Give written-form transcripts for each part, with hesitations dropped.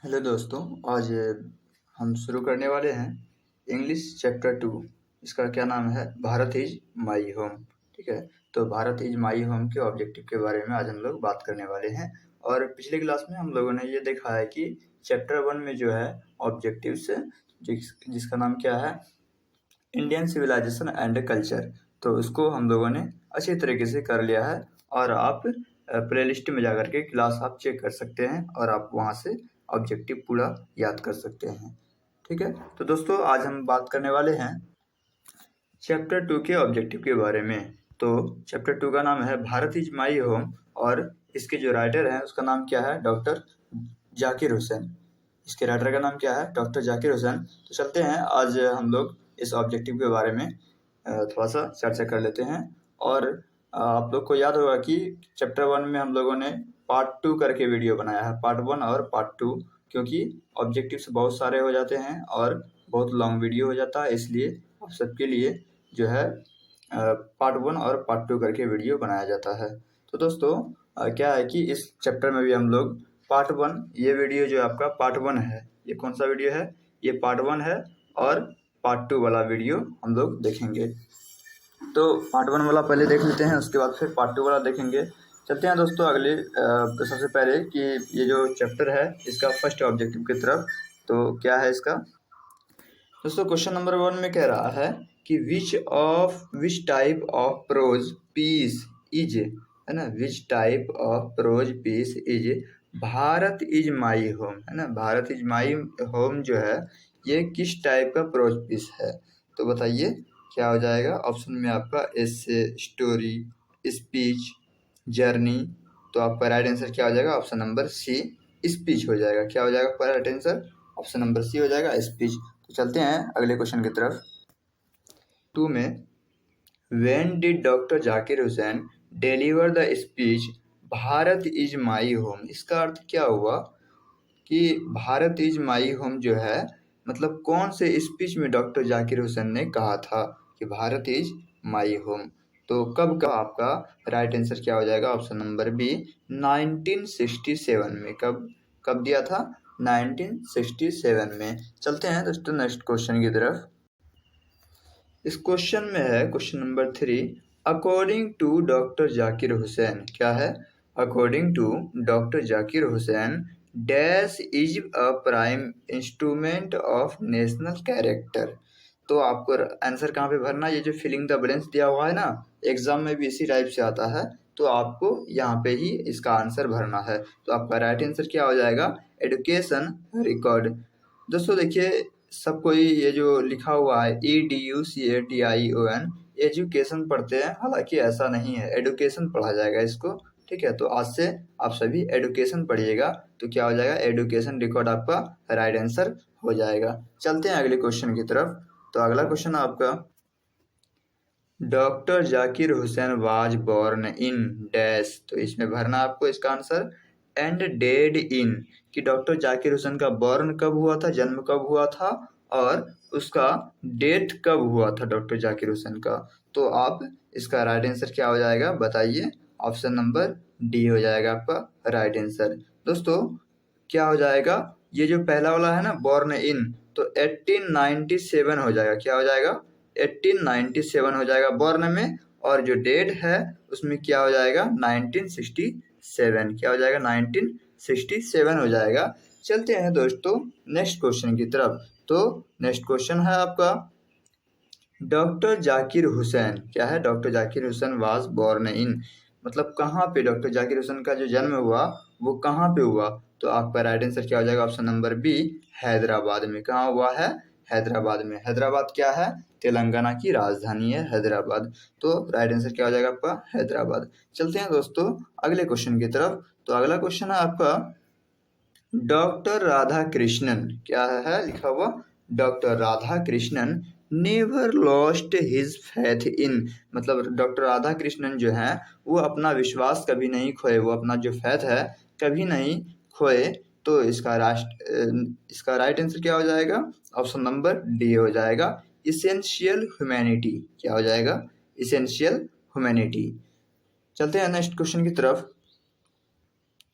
Hello दोस्तों। आज हम शुरू करने वाले हैं इंग्लिश चैप्टर 2। इसका क्या नाम है? Bharat is my home. ठीक है, तो भारत इज माई होम के ऑब्जेक्टिव के बारे में आज हम लोग बात करने वाले हैं। और पिछले क्लास में हम लोगों ने ये देखा है कि चैप्टर 1 में जो है ऑब्जेक्टिव्स जिसका नाम क्या है, इंडियन सिविलाइजेशन एंड कल्चर, तो उसको हम लोगों ने अच्छी तरीके से कर लिया है। और आप प्लेलिस्ट में जाकर के क्लास आप चेक कर सकते हैं और आप वहाँ से ऑब्जेक्टिव पूरा याद कर सकते हैं। ठीक है, तो दोस्तों आज हम बात करने वाले हैं चैप्टर 2 के ऑब्जेक्टिव के बारे में। तो चैप्टर 2 का नाम है भारत इज माई होम और इसके जो राइटर हैं उसका नाम क्या है? डॉक्टर जाकिर हुसैन। इसके राइटर का नाम क्या है? डॉक्टर जाकिर हुसैन। तो चलते हैं आज हम लोग इस ऑब्जेक्टिव के बारे में थोड़ा सा चर्चा कर लेते हैं। और आप लोग को याद होगा कि चैप्टर 1 में हम लोगों ने पार्ट 2 करके वीडियो बनाया है, पार्ट 1 और पार्ट 2, क्योंकि ऑब्जेक्टिव्स बहुत सारे हो जाते हैं और बहुत लॉन्ग वीडियो हो जाता है, इसलिए आप सबके लिए जो है पार्ट 1 और पार्ट 2 करके वीडियो बनाया जाता है। तो दोस्तों क्या है कि इस चैप्टर में भी हम लोग पार्ट 1, ये वीडियो जो आपका पार्ट 1 है, ये कौन सा वीडियो है? ये पार्ट 1 है और पार्ट 2 वाला वीडियो हम लोग देखेंगे। तो पार्ट 1 वाला पहले देख लेते हैं, उसके बाद फिर पार्ट 2 वाला देखेंगे। चलते हैं दोस्तों अगले सबसे पहले कि ये जो चैप्टर है इसका फर्स्ट ऑब्जेक्टिव की तरफ। तो क्या है इसका? दोस्तों क्वेश्चन नंबर 1 में कह रहा है कि which type of prose piece is, है ना, which type of prose piece is Bharat is my home, है ना। भारत इज माई होम जो है ये किस टाइप का प्रोज पीस है? तो बताइए क्या हो जाएगा? ऑप्शन में आपका एसे, स्टोरी, स्पीच, जर्नी। तो आपका राइट आंसर क्या हो जाएगा? ऑप्शन नंबर सी, स्पीच हो जाएगा। क्या हो जाएगा आपका right answer? Option number C हो जाएगा, स्पीच। तो चलते हैं अगले क्वेश्चन की तरफ। 2 में when did doctor Zakir Hussain deliver the speech Bharat is my home, इसका अर्थ क्या हुआ कि भारत इज माई होम जो है मतलब कौन से स्पीच में डॉक्टर जाकिर हुसैन ने कहा था कि भारत इज माई होम? तो कब का आपका राइट आंसर क्या हो जाएगा? ऑप्शन नंबर बी, 1967 में। कब कब दिया था? 1967 में। चलते हैं दोस्तों नेक्स्ट क्वेश्चन की तरफ। इस क्वेश्चन में है question number 3, according to doctor Zakir Hussain. क्या है? According to doctor Zakir Hussain dash is a prime instrument of national character. तो आपको आंसर कहाँ पे भरना है? ये जो फिलिंग द ब्लैंक्स दिया हुआ है ना, एग्जाम में भी इसी टाइप से आता है, तो आपको यहाँ पे ही इसका आंसर भरना है। तो आपका राइट आंसर क्या हो जाएगा? Education record. दोस्तों देखिए सब कोई ये जो लिखा हुआ है EDUCATION एजुकेशन पढ़ते हैं, हालांकि ऐसा नहीं है, एडुकेशन पढ़ा जाएगा इसको। ठीक है, तो आज से आप सभी एडुकेशन पढ़िएगा। तो क्या हो जाएगा? एडुकेशन रिकॉर्ड आपका राइट आंसर हो जाएगा। चलते हैं अगले क्वेश्चन की तरफ। तो अगला क्वेश्चन आपका, doctor Zakir Hussain was born in dash. तो इसमें भरना आपको इसका आंसर एंड डेड इन, कि डॉक्टर जाकिर हुसैन का बॉर्न कब हुआ था, जन्म कब हुआ था, और उसका डेथ कब हुआ था डॉक्टर जाकिर हुसैन का। तो आप इसका राइट आंसर क्या हो जाएगा बताइए? ऑप्शन नंबर डी हो जाएगा आपका राइट आंसर। दोस्तों क्या हो जाएगा? ये जो पहला वाला है ना बॉर्न इन, तो 1897 हो जाएगा। क्या हो जाएगा? 1897 हो जाएगा बॉर्न में, और जो डेट है उसमें क्या हो जाएगा? 1967। क्या हो जाएगा? 1967 हो जाएगा। चलते हैं दोस्तों नेक्स्ट क्वेश्चन की तरफ। तो नेक्स्ट क्वेश्चन है आपका, डॉक्टर जाकिर हुसैन। क्या है? Doctor Zakir Hussain was born in, मतलब कहाँ पे डॉक्टर जाकिर हुसैन का जो जन्म हुआ वो कहाँ पे हुआ? तो आपका राइट आंसर क्या हो जाएगा? ऑप्शन नंबर बी, हैदराबाद में। कहाँ हुआ है? हैदराबाद में। हैदराबाद क्या है? तेलंगाना की राजधानी है हैदराबाद। तो राइट आंसर क्या हो जाएगा आपका? हैदराबाद। चलते हैं दोस्तों अगले क्वेश्चन की तरफ। तो अगला क्वेश्चन है आपका, डॉक्टर राधा कृष्णन। क्या है लिखा हुआ? Doctor Radha Krishnan never lost his faith in, मतलब डॉक्टर राधा कृष्णन जो है वो अपना विश्वास कभी नहीं खोए, वो अपना जो फेथ है कभी नहीं खोए। तो इसका राइट आंसर क्या हो जाएगा? ऑप्शन नंबर डी हो जाएगा, इसेंशियल ह्यूमैनिटी। क्या हो जाएगा? Essential humanity. चलते हैं नेक्स्ट क्वेश्चन की तरफ।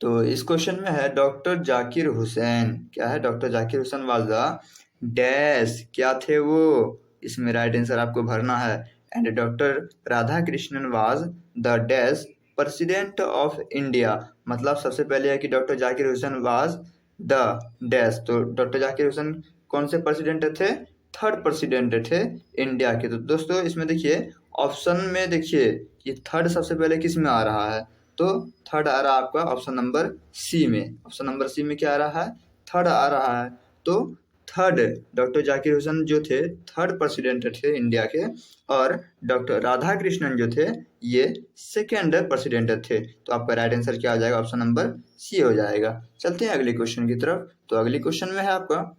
तो इस क्वेश्चन में है डॉक्टर जाकिर हुसैन, क्या है, doctor Zakir Hussain was the dash, क्या थे वो, इसमें राइट आंसर आपको भरना है। And doctor Radha Krishnan was the dash president of India, मतलब सबसे पहले है कि doctor Zakir Hussain was the dash, तो डॉक्टर जाकिर हुसैन कौन से प्रेसिडेंट थे, थर्ड प्रेसिडेंट थे इंडिया के। तो दोस्तों इसमें देखिए ऑप्शन में देखिए कि थर्ड सबसे पहले किस में आ रहा है, तो थर्ड आ रहा है आपका ऑप्शन नंबर सी में। ऑप्शन नंबर सी में क्या आ रहा है, थर्ड आ रहा है। तो थर्ड डॉक्टर जाकिर हुसैन जो थे थर्ड प्रेसिडेंट थे इंडिया के, और डॉक्टर राधा कृष्णन जो थे ये सेकेंड प्रेसिडेंट थे। तो आपका राइट आंसर क्या हो जाएगा, ऑप्शन नंबर सी हो जाएगा। चलते हैं अगले क्वेश्चन की तरफ। तो अगले क्वेश्चन में है आपका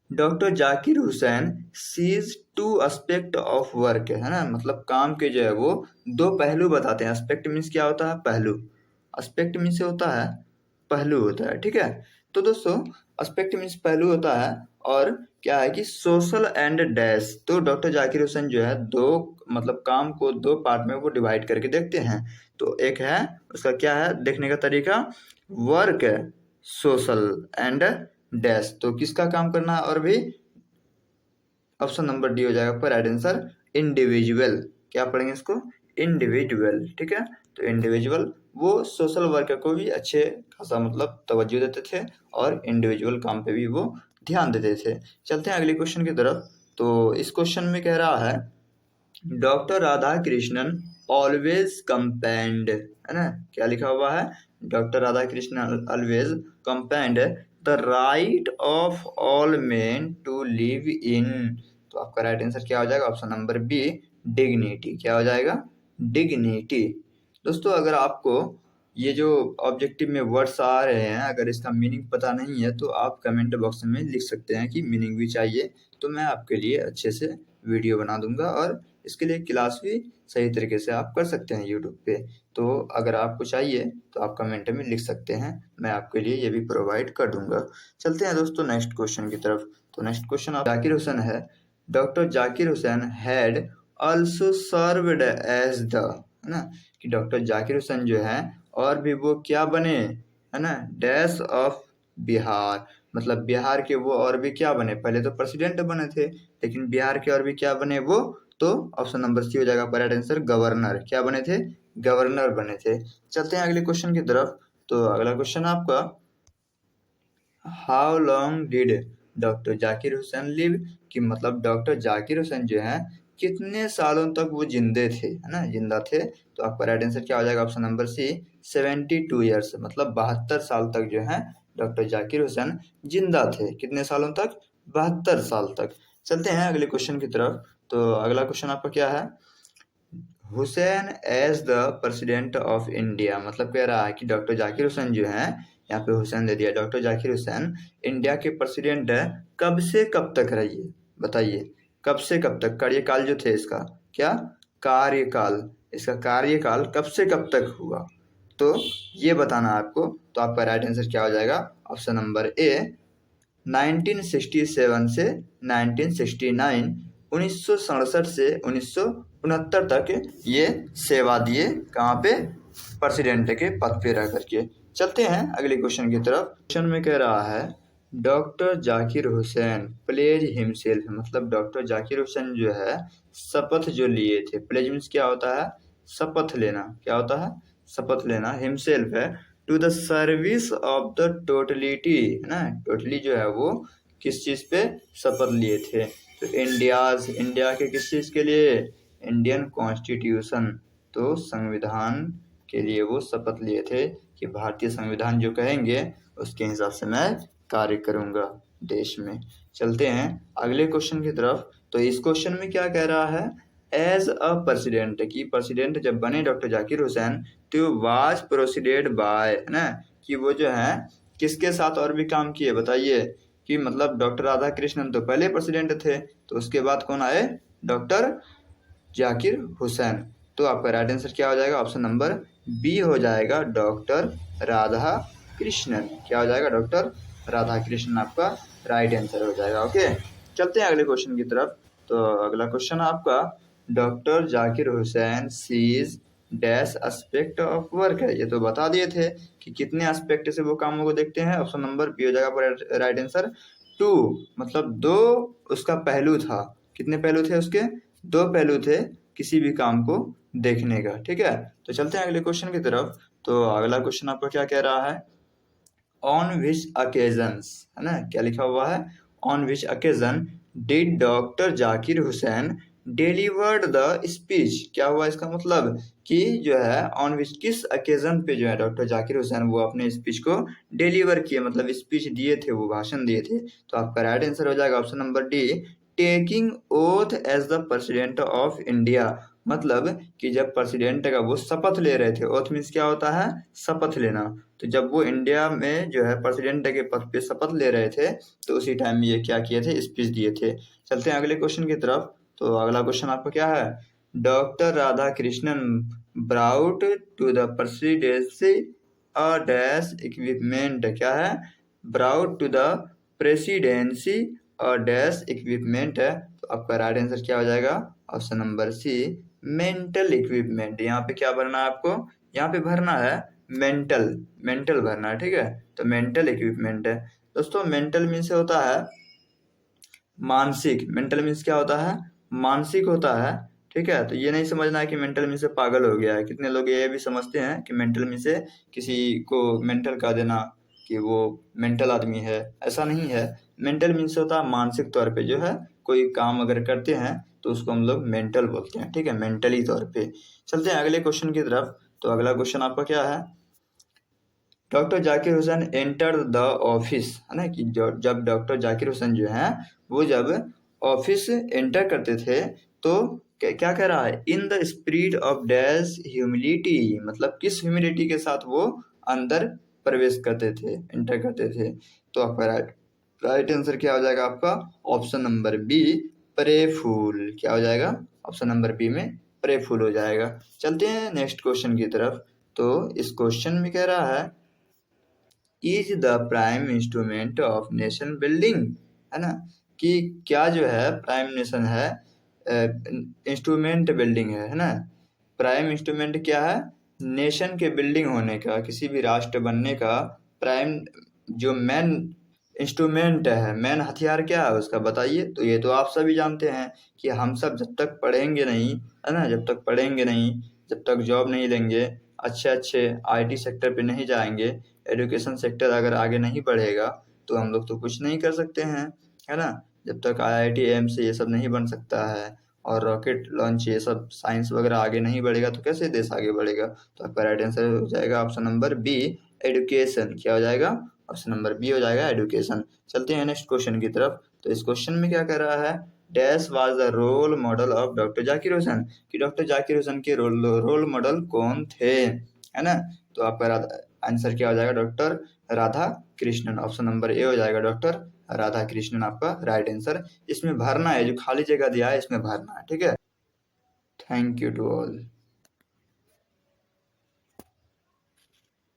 doctor Zakir Hussain sees to aspect of work, है ना, मतलब काम के जो है वो दो पहलू बताते हैं। एस्पेक्ट मीन्स क्या होता है, पहलू। एस्पेक्ट मीन्स होता है पहलू होता है, ठीक है। तो दोस्तों एस्पेक्ट मीन्स पहलू होता है, और क्या है कि सोशल एंड डैश। तो डॉक्टर जाकिर हुसैन जो है दो मतलब काम को दो पार्ट में वो डिवाइड करके देखते हैं। तो एक है उसका क्या है देखने का तरीका, वर्क सोशल एंड डैश, तो किसका काम करना है, और भी ऑप्शन नंबर डी हो जाएगा पर राइट आंसर इंडिविजुअल। क्या पढ़ेंगे इसको, इंडिविजुअल, ठीक है। तो इंडिविजुअल वो सोशल वर्क को भी अच्छे खासा मतलब तवज्जो देते थे, और इंडिविजुअल काम पे भी वो ध्यान देते थे। चलते हैं अगले क्वेश्चन की तरफ। तो इस क्वेश्चन में कह रहा है doctor Radha Krishnan always commend, है ना, क्या लिखा हुआ है, doctor Radha Krishnan always commend the right of all men to live in. तो आपका राइट आंसर क्या हो जाएगा, ऑप्शन नंबर बी डिग्निटी। क्या हो जाएगा, डिग्निटी। दोस्तों अगर आपको ये जो ऑब्जेक्टिव में वर्ड्स आ रहे हैं अगर इसका मीनिंग पता नहीं है तो आप कमेंट बॉक्स में लिख सकते हैं कि मीनिंग भी चाहिए, तो मैं आपके लिए अच्छे से वीडियो बना दूंगा, और इसके लिए क्लास भी सही तरीके से आप कर सकते हैं यूट्यूब पे। तो अगर आपको चाहिए तो आप कमेंट में लिख सकते हैं, मैं आपके लिए ये भी प्रोवाइड कर दूंगा। चलते हैं दोस्तों नेक्स्ट क्वेश्चन की तरफ। तो नेक्स्ट क्वेश्चन आप जाकिर हुसैन है, doctor Zakir Hussain had also served as the, है ना, कि डॉक्टर जाकिर हुसैन जो है और भी वो क्या बने, है ना, डैश ऑफ बिहार, मतलब बिहार के वो और भी क्या बने, पहले तो प्रेसिडेंट बने थे लेकिन बिहार के और भी क्या बने वो, तो ऑप्शन नंबर सी हो जाएगा राइट आंसर गवर्नर। क्या बने थे, गवर्नर बने थे। चलते हैं अगले क्वेश्चन की तरफ। तो अगला क्वेश्चन आपका how long did doctor Zakir Hussain live, कि मतलब डॉक्टर जाकिर हुसैन जो है कितने सालों तक वो जिंदे थे, है ना, जिंदा थे। तो आपका राइट आंसर क्या हो जाएगा, ऑप्शन नंबर सी 72 ईयर्स, मतलब 72 साल तक जो है डॉक्टर जाकिर हुसैन जिंदा थे। कितने सालों तक, 72 साल तक। चलते हैं अगले क्वेश्चन की तरफ। तो अगला क्वेश्चन आपका क्या है, Hussain as the president of India, मतलब कह रहा है कि डॉक्टर जाकिर हुसैन जो है, यहाँ पे हुसैन दे दिया, डॉक्टर जाकिर हुसैन इंडिया के प्रेसिडेंट कब से कब तक रहिए, बताइए कब से कब तक, कार्यकाल जो थे इसका, क्या कार्यकाल, इसका कार्यकाल कब से कब तक हुआ, तो ये बताना है आपको। तो आपका राइट आंसर क्या हो जाएगा, ऑप्शन नंबर ए 1967 से 1969, 1967 से 1969 तक ये सेवा दिए, कहाँ पे, प्रेसिडेंट के पद पे रह करके। चलते हैं अगले क्वेश्चन की तरफ। क्वेश्चन में कह रहा है doctor Zakir Hussain pledge himself, मतलब डॉक्टर जाकिर हुसैन जो है शपथ जो लिए थे, प्लेज मीन्स क्या होता है, शपथ लेना, क्या होता है, शपथ लेना, हिमसेल्फ है to the service of the totality, है ना, टोटली जो है वो किस चीज़ पे शपथ लिए थे, तो इंडिया के किस चीज़ के लिए, इंडियन कॉन्स्टिट्यूशन, तो संविधान के लिए वो शपथ लिए थे कि भारतीय संविधान जो कहेंगे उसके हिसाब से मैं कार्य करूँगा देश में। चलते हैं अगले क्वेश्चन की तरफ। तो इस क्वेश्चन में क्या कह रहा है, एज अ प्रेसिडेंट, की प्रेसिडेंट जब बने डॉक्टर जाकिर हुसैन तो वाज प्रोसीडेड बाय, है ना, कि वो जो है किसके साथ और भी काम किए, बताइए, कि मतलब डॉक्टर राधा कृष्णन तो पहले प्रेसिडेंट थे, तो उसके बाद कौन आए, डॉक्टर जाकिर हुसैन। तो आपका राइट आंसर क्या हो जाएगा, ऑप्शन नंबर बी हो जाएगा डॉक्टर राधा कृष्णन। क्या हो जाएगा, डॉक्टर राधा कृष्णन आपका राइट आंसर हो जाएगा। ओके, चलते हैं अगले क्वेश्चन की तरफ। तो अगला क्वेश्चन आपका doctor Zakir Hussain sees dash aspect of work है, ये तो बता दिए थे कि कितने एस्पेक्ट से वो कामों को देखते हैं। ऑप्शन नंबर बी हो जाएगा राइट आंसर। 2 मतलब 2 उसका पहलू था। कितने पहलू थे उसके? 2 पहलू थे किसी भी काम को देखने का। ठीक है, तो चलते हैं अगले क्वेश्चन की तरफ। तो अगला क्वेश्चन आपका क्या कह रहा है? ऑन विच अकेजन्स, है ना, क्या लिखा हुआ है? On which occasion did doctor Zakir Hussain delivered the speech. क्या हुआ इसका मतलब कि जो है ऑन विच, किस अकेजन पे जो है डॉक्टर जाकिर हुसैन वो अपने स्पीच को डिलीवर किए, मतलब स्पीच दिए थे, वो भाषण दिए थे। तो आपका राइट आंसर हो जाएगा option number D, taking oath as the president of India. मतलब कि जब प्रेसिडेंट का वो शपथ ले रहे थे। ओथ मीन्स क्या होता है? शपथ लेना। तो जब वो इंडिया में जो है प्रेसिडेंट के पद पे शपथ ले रहे थे, तो उसी टाइम ये क्या किए थे? स्पीच दिए थे। चलते हैं अगले क्वेश्चन की तरफ। तो अगला क्वेश्चन आपका क्या है? Doctor Radha Krishnan brought to the presidency a dash equipment. क्या है? Brought to the presidency a dash equipment है। तो आपका राइट आंसर क्या हो जाएगा? Option number C, mental equipment. यहाँ पे क्या भरना है आपको? यहाँ पे भरना है मेंटल, मेंटल भरना है। ठीक है, तो मेंटल इक्विपमेंट है। दोस्तों मेंटल मीन्स होता है मानसिक। मेंटल मीन्स क्या होता है? मानसिक होता है। ठीक है, तो ये नहीं समझना है कि मेंटल मीन्स से पागल हो गया है। कितने लोग ये भी समझते हैं कि मेंटल मीन्स से किसी को मेंटल कह देना कि वो मेंटल आदमी है, ऐसा नहीं है। मेंटल मीन्स होता है मानसिक तौर पे जो है कोई काम अगर करते हैं तो उसको हम लोग मेंटल बोलते हैं। ठीक है, मेंटली तौर पे। चलते हैं अगले क्वेश्चन की तरफ। तो अगला क्वेश्चन आपका क्या है? Doctor Zakir Hussain enter the office, है ना, कि जब डॉक्टर जाकिर हुसैन जो है वो जब ऑफिस एंटर करते थे तो क्या कह रहा है? In the spirit of dash humility. मतलब किस ह्यूमिलिटी के साथ वो अंदर प्रवेश करते थे, एंटर करते थे। तो आपका राइट आंसर क्या हो जाएगा आपका? ऑप्शन नंबर बी, प्रेफुल। क्या हो जाएगा? ऑप्शन नंबर बी में प्रेफुल हो जाएगा। चलते हैं नेक्स्ट क्वेश्चन की तरफ। तो इस क्वेश्चन में कह रहा है is the prime instrument of nation building, है ना, कि क्या जो है प्राइम नेशन है, इंस्ट्रूमेंट बिल्डिंग है ना। प्राइम इंस्ट्रूमेंट क्या है? नेशन के बिल्डिंग होने का, किसी भी राष्ट्र बनने का प्राइम जो मेन इंस्ट्रूमेंट है, मेन हथियार क्या है उसका, बताइए। तो ये तो आप सभी जानते हैं कि हम सब जब तक पढ़ेंगे नहीं, है ना, जब तक पढ़ेंगे नहीं, जब तक जॉब नहीं लेंगे, अच्छे अच्छे आईटी सेक्टर पे नहीं जाएंगे, एजुकेशन सेक्टर अगर आगे नहीं बढ़ेगा तो हम लोग तो कुछ नहीं कर सकते हैं, है ना। जब तक आईआईटी एम्स ये सब नहीं बन सकता है और रॉकेट लॉन्च ये सब साइंस वगैरह आगे नहीं बढ़ेगा तो कैसे देश आगे बढ़ेगा। तो आपका राइट आंसर हो जाएगा ऑप्शन नंबर बी, एजुकेशन। क्या हो जाएगा? ऑप्शन नंबर बी हो जाएगा, एजुकेशन। चलते हैं नेक्स्ट क्वेश्चन की तरफ। तो इस क्वेश्चन में क्या कर रहा है? Dash was the role model of doctor Zakir Hussain, कि डॉक्टर जाकिर हुसैन के रोल मॉडल कौन थे, है ना। तो आपका आंसर क्या हो जाएगा? Doctor Radha Krishnan. Option number A हो जाएगा, डॉक्टर राधा कृष्णन आपका राइट आंसर। इसमें भरना है, जो खाली जगह दिया है इसमें भरना है। ठीक है, थैंक यू टू ऑल।